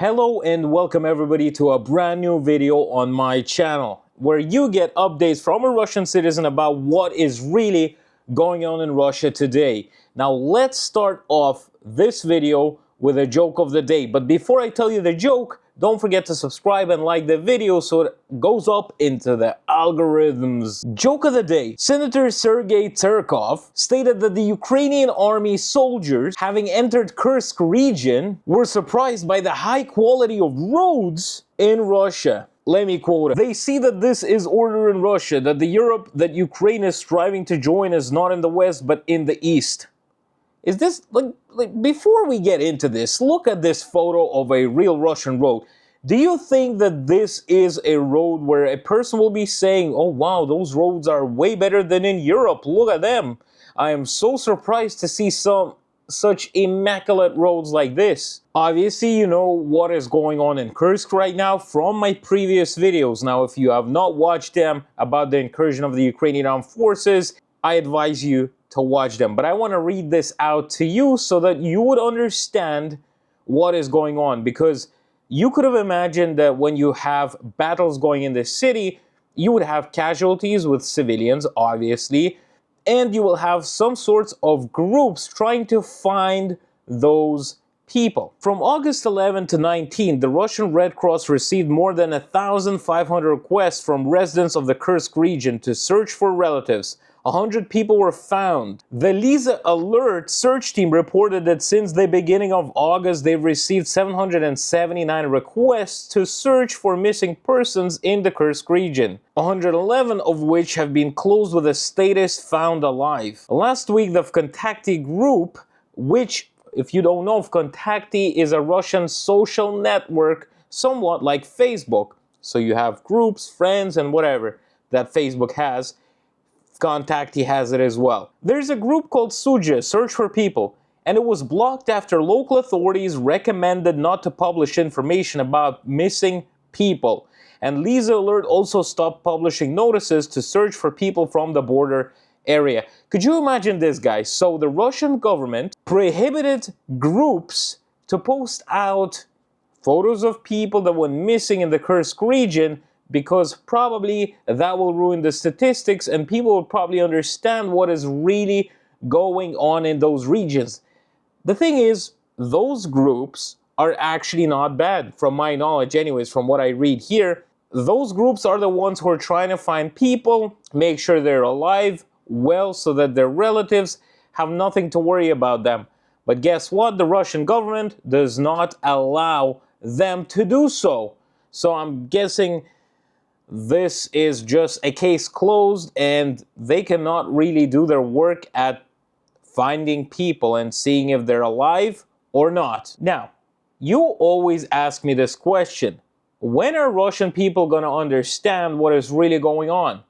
Hello and welcome everybody to a brand new video on my channel where you get updates from a Russian citizen about what is really going on in Russia today. Now let's start off this video with a joke of the day. But before I tell you the joke, don't forget to subscribe and like the video so it goes up into the algorithms. Joke of the day. Senator Sergei Terkov stated that the Ukrainian army soldiers, having entered Kursk region, were surprised by the high quality of roads in Russia. Let me quote it. They see that this is order in Russia, that the Europe that Ukraine is striving to join is not in the West but in the East. Is this, before we get into this, look at this photo of a real Russian road. Do you think that this is a road where a person will be saying, oh wow, those roads are way better than in Europe, look at them. I am so surprised to see such immaculate roads like this. Obviously, you know what is going on in Kursk right now from my previous videos. Now, if you have not watched them about the incursion of the Ukrainian armed forces, I advise you to watch them. But I want to read this out to you so that you would understand what is going on. Because you could have imagined that when you have battles going in the city, you would have casualties with civilians, obviously, and you will have some sorts of groups trying to find those people. From August 11 to 19, the Russian Red Cross received more than 1,500 requests from residents of the Kursk region to search for relatives. 100 people were found. The Lisa Alert search team reported that since the beginning of August, they've received 779 requests to search for missing persons in the Kursk region, 111 of which have been closed with a status found alive. Last week, the Vkontakte group, which, if you don't know, Vkontakte is a Russian social network, somewhat like Facebook. So you have groups, friends, and whatever that Facebook has. Vkontakte has it as well. There's a group called Suja, Search for People, and it was blocked after local authorities recommended not to publish information about missing people. And Lisa Alert also stopped publishing notices to search for people from the border area. Could you imagine this, guys? So the Russian government prohibited groups to post out photos of people that went missing in the Kursk region because probably that will ruin the statistics and people will probably understand what is really going on in those regions. The thing is, those groups are actually not bad, from my knowledge anyways, from what I read here. Those groups are the ones who are trying to find people, make sure they're alive, well, so that their relatives have nothing to worry about them. But guess what? The Russian government does not allow them to do so. So I'm guessing this is just a case closed and they cannot really do their work at finding people and seeing if they're alive or not. Now, you always ask me this question. When are Russian people going to understand what is really going on?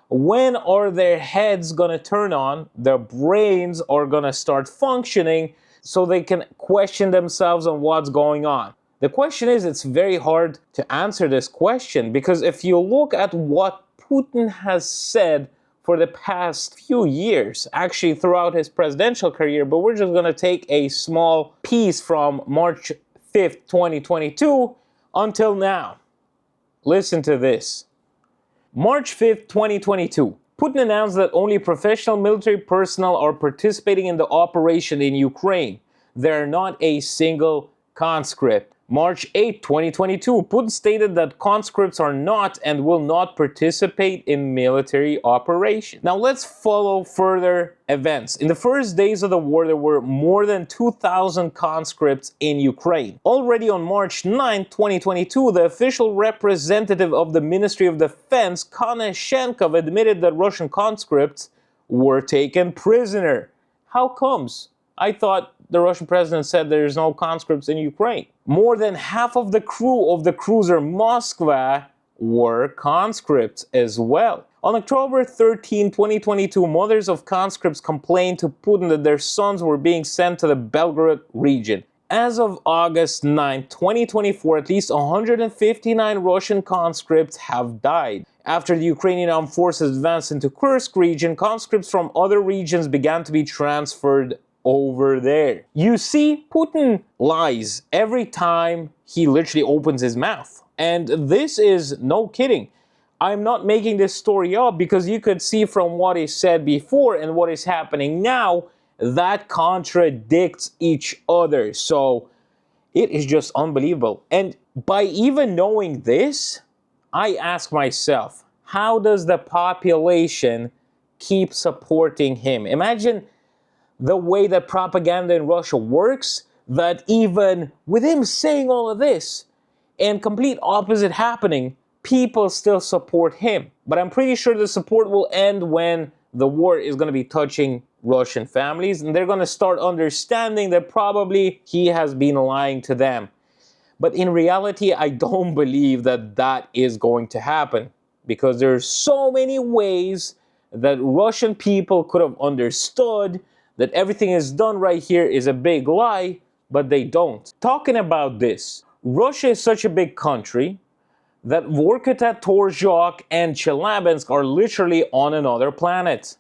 When are their heads going to turn on, their brains are going to start functioning so they can question themselves on what's going on? The question is, it's very hard to answer this question because if you look at what Putin has said for the past few years, actually throughout his presidential career, but we're just going to take a small piece from March 5th, 2022 until now. Listen to this. March 5th, 2022. Putin announced that only professional military personnel are participating in the operation in Ukraine. They're not a single conscript. March 8, 2022, Putin stated that conscripts are not and will not participate in military operations. Now let's follow further events. In the first days of the war, there were more than 2,000 conscripts in Ukraine. Already on March 9, 2022, the official representative of the Ministry of Defense, Konashenkov, admitted that Russian conscripts were taken prisoner. How comes? I thought the Russian president said there's no conscripts in Ukraine. More than half of the crew of the cruiser Moskva were conscripts as well. On October 13, 2022, mothers of conscripts complained to Putin that their sons were being sent to the Belgorod region. As of August 9, 2024, at least 159 Russian conscripts have died. After the Ukrainian armed forces advanced into Kursk region, conscripts from other regions began to be transferred over there. You see, Putin lies every time he literally opens his mouth. And this is no kidding. I'm not making this story up because you could see from what he said before and what is happening now that contradicts each other. So it is just unbelievable. And by even knowing this, I ask myself, how does the population keep supporting him? Imagine the way that propaganda in Russia works, that even with him saying all of this and complete opposite happening, people still support him. But I'm pretty sure the support will end when the war is going to be touching Russian families, and they're going to start understanding that probably he has been lying to them. But in reality, I don't believe that that is going to happen, because there's so many ways that Russian people could have understood that everything is done right here is a big lie, but they don't. Talking about this, Russia is such a big country that Vorkuta, Torzhok, and Chelyabinsk are literally on another planet.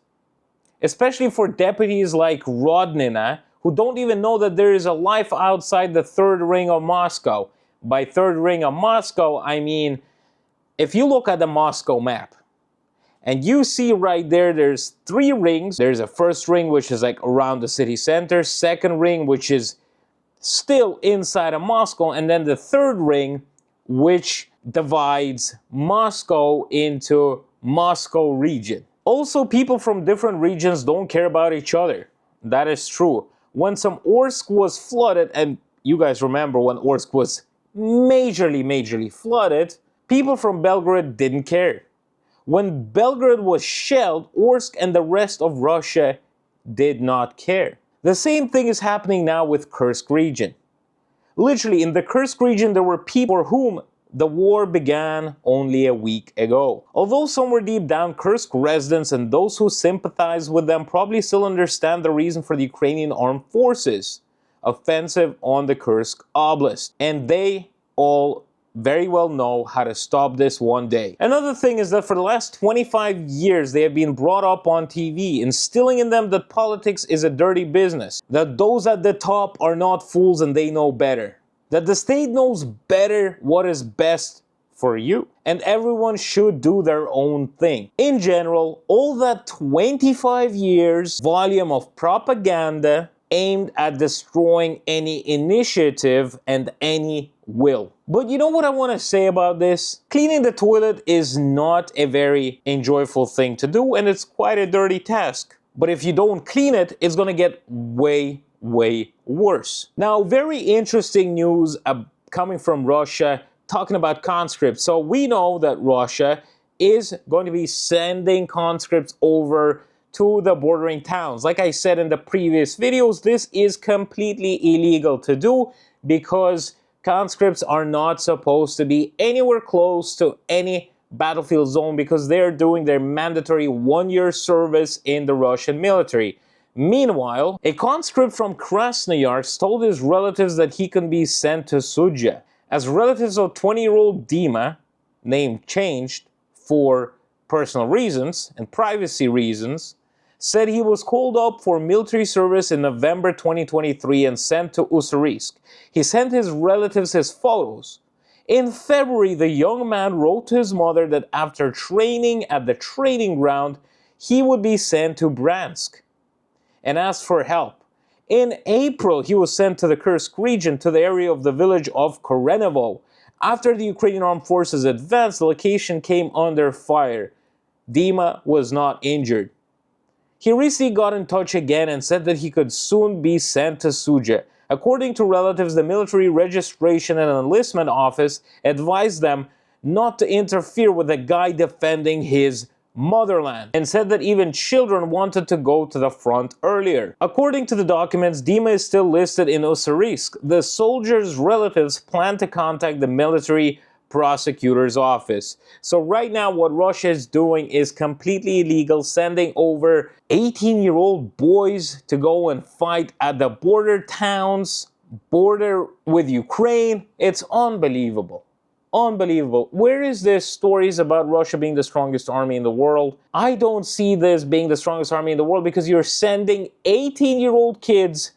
Especially for deputies like Rodnina, who don't even know that there is a life outside the third ring of Moscow. By third ring of Moscow, I mean, if you look at the Moscow map, and you see right there, there's 3 rings. There's a first ring, which is like around the city center, second ring, which is still inside of Moscow, and then the third ring, which divides Moscow into Moscow region. Also, people from different regions don't care about each other. That is true. When some Orsk was flooded, and you guys remember when Orsk was majorly flooded, people from Belgrade didn't care. When Belgrade was shelled, Orsk and the rest of Russia did not care. The same thing is happening now with Kursk region. Literally, in the Kursk region, there were people for whom the war began only a week ago. Although somewhere deep down, Kursk residents and those who sympathize with them probably still understand the reason for the Ukrainian armed forces offensive on the Kursk Oblast. And they all very well know how to stop this one day. Another thing is that for the last 25 years, they have been brought up on TV, instilling in them that politics is a dirty business, that those at the top are not fools and they know better, that the state knows better what is best for you, and everyone should do their own thing. In general, all that 25 years volume of propaganda aimed at destroying any initiative and any will. But you know what I want to say about this? Cleaning the toilet is not a very enjoyable thing to do, and it's quite a dirty task. But if you don't clean it, it's going to get way worse. Now, very interesting news coming from Russia, talking about conscripts. So we know that Russia is going to be sending conscripts over to the bordering towns. Like I said in the previous videos, this is completely illegal to do because conscripts are not supposed to be anywhere close to any battlefield zone because they're doing their mandatory 1-year service in the Russian military. Meanwhile, a conscript from Krasnoyarsk told his relatives that he can be sent to Sudzha, as relatives of 20-year-old Dima, name changed for personal reasons and privacy reasons, said he was called up for military service in November 2023 and sent to Ussurisk. He sent his relatives his photos. In February, the young man wrote to his mother that after training at the training ground, he would be sent to Bryansk and asked for help. In April, he was sent to the Kursk region, to the area of the village of Korenovo. After the Ukrainian armed forces advanced, the location came under fire. Dima was not injured. He recently got in touch again and said that he could soon be sent to Sudzha. According to relatives, the Military Registration and Enlistment Office advised them not to interfere with the guy defending his motherland, and said that even children wanted to go to the front earlier. According to the documents, Dima is still listed in Ussurisk. The soldier's relatives plan to contact the military prosecutor's office. So right now what Russia is doing is completely illegal, sending over 18-year-old boys to go and fight at the border towns, border with Ukraine. It's unbelievable. Unbelievable. Where is this stories about Russia being the strongest army in the world? I don't see this being the strongest army in the world because you're sending 18-year-old kids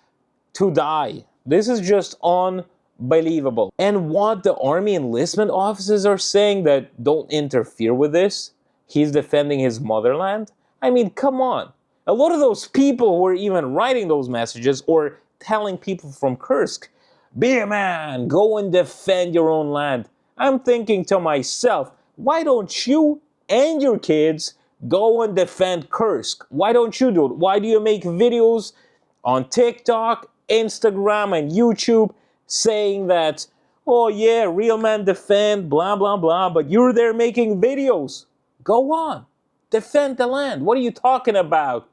to die. This is just unbelievable. And what the army enlistment officers are saying, that don't interfere with this, he's defending his motherland. I mean, come on. A lot of those people who are even writing those messages or telling people from Kursk, be a man, go and defend your own land. I'm thinking to myself, why don't you and your kids go and defend Kursk? Why don't you do it? Why do you make videos on TikTok, Instagram, and YouTube saying that, oh yeah, real men defend, blah, blah, blah, but you're there making videos? Go on, defend the land. What are you talking about?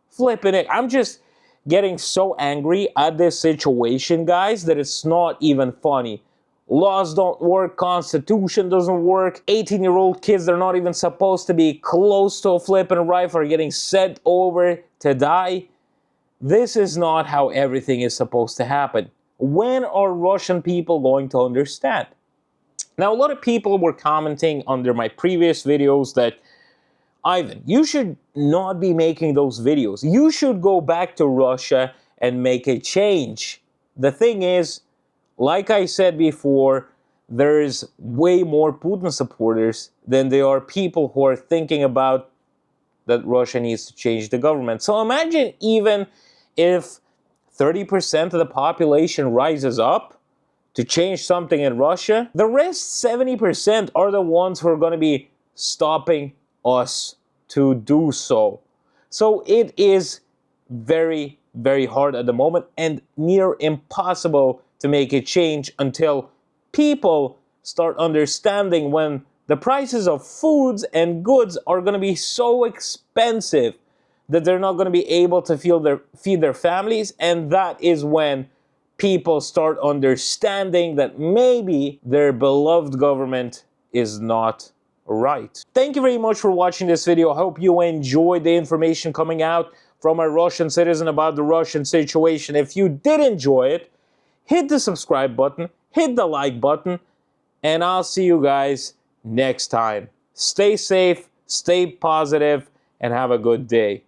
Flipping it. I'm just getting so angry at this situation, guys, that it's not even funny. Laws don't work, constitution doesn't work, 18-year-old kids, they're not even supposed to be close to a flipping rifle, are getting sent over to die. This is not how everything is supposed to happen. When are Russian people going to understand? Now, a lot of people were commenting under my previous videos that, Ivan, you should not be making those videos. You should go back to Russia and make a change. The thing is, like I said before, there's way more Putin supporters than there are people who are thinking about that Russia needs to change the government. So imagine even if 30% of the population rises up to change something in Russia, the rest 70% are the ones who are going to be stopping us to do so. So it is very, very hard at the moment and near impossible to make a change until people start understanding when the prices of foods and goods are going to be so expensive that they're not going to be able to feed their families, and that is when people start understanding that maybe their beloved government is not right. Thank you very much for watching this video. I hope you enjoyed the information coming out from a Russian citizen about the Russian situation. If you did enjoy it, hit the subscribe button, hit the like button, and I'll see you guys next time. Stay safe, stay positive, and have a good day.